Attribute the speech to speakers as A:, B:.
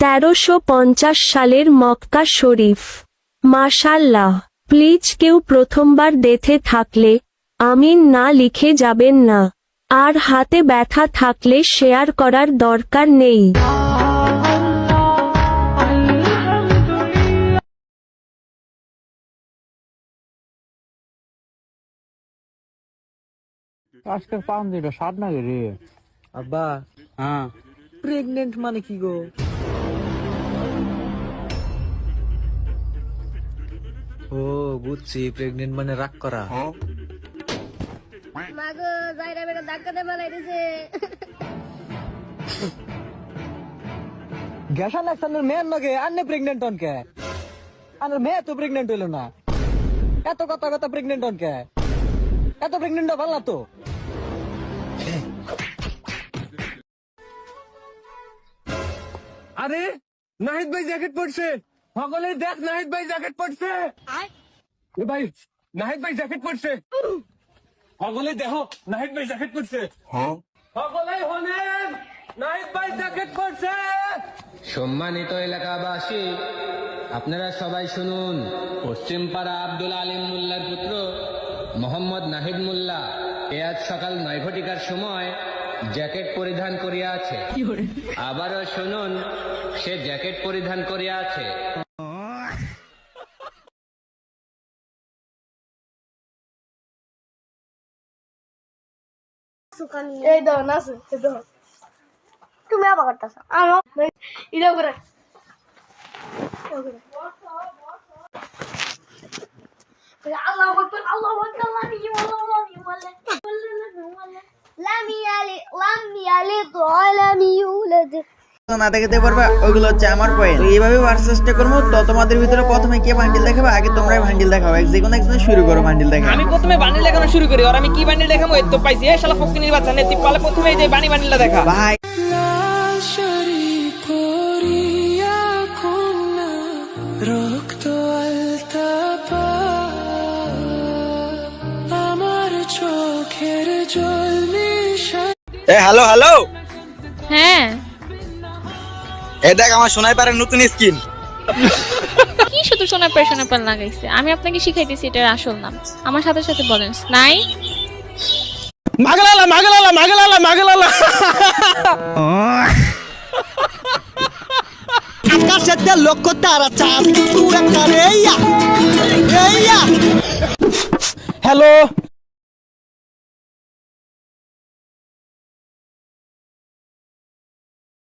A: 1350 সালের মক্কা শরীফ। মাশাআল্লাহ। প্লিজ কেউ প্রথমবার দেখে থাকলে আমিন না লিখে যাবেন না, আর হাতে ব্যথা থাকলে শেয়ার করার দরকার নেই।
B: আজকের পাম দিটা স্বাদ না রে
C: আব্বা।
B: হ্যাঁ,
C: প্রেগনেন্ট মানে কি গো? ও বুঝছি, প্রেগনেন্ট মানে রাগ করা।
D: মাগো যাইরা বেটা ধাক্কাতে মালাই দিছে।
C: গ্যাসা লাগছানের মেয়ের নগে আন্নে প্রেগনেন্ট হন কে? আনের মেয়ে তো প্রেগনেন্ট হইল না, এত কথা কথা প্রেগনেন্ট হন কে? এত প্রেগনেন্ট ভালো না তো।
B: আরে নাহিদ ভাই জ্যাকেট পরছে, সকলে দেখ নাহিদ ভাই জ্যাকেট পরছে। এ ভাই নাহিদ ভাই জ্যাকেট পরছে, সকলে দেখো নাহিদ ভাই জ্যাকেট পরছে। সকলে হনেন নাহিদ ভাই জ্যাকেট পরছে।
E: সম্মানিত এলাকাবাসী, আপনারা সবাই শুনুন। পশ্চিম পাড়া আব্দুল আলিম মোল্লার পুত্র মোহাম্মদ নাহিদ মোল্লা আজ সকাল 9 ঘটিকার সময় জ্যাকেট পরিধান করিয়া আছে। আবারও শুনুন, সে জ্যাকেট পরিধান করিয়া আছে।
D: এই দাও না আছে, এই দাও। তুমি আবার করতেছ আমার ইদা করে আল্লাহু আকবার আল্লাহু আকবার লাম ইউলাদ।
F: না দেখাতে পারবা, ওইগুলো হচ্ছে আমার পয়েন্ট। তো এইভাবে ওয়ার্ক চেষ্টা করবো। তো তোমাদের ভিতরে প্রথমে কে বান্ডিল দেখাবে? আগে তোমরাই বান্ডিল দেখাও, যে কোনো একজন শুরু করো বান্ডিল দেখা।
G: আমি প্রথমে বান্ডিল দেখানো শুরু করি, আর আমি কি বান্ডিল দেখাবো এই তো পাইছি। এই শালা ফকিনির বাচ্চা নেতি পালে প্রথমে এই যে বান্ডিলটা দেখা।
F: ভাই
H: হ্যালো হ্যালো,
I: হ্যাঁ
H: এ দেখ আমার সোনাই পারের নতুন স্কিন।
I: কি শুধু সোনার লাগাইছে? আমি আপনাকে শিখাইতেছি এটার আসল নাম। আমার সাথে সাথে বলেন স্নাই।
B: মাগলালা মাগলালা মাগলালা মাগলালা।
C: আকাশের যে লক্ষ্য তারা চাঁদ তুই একটা রে।
B: হ্যালো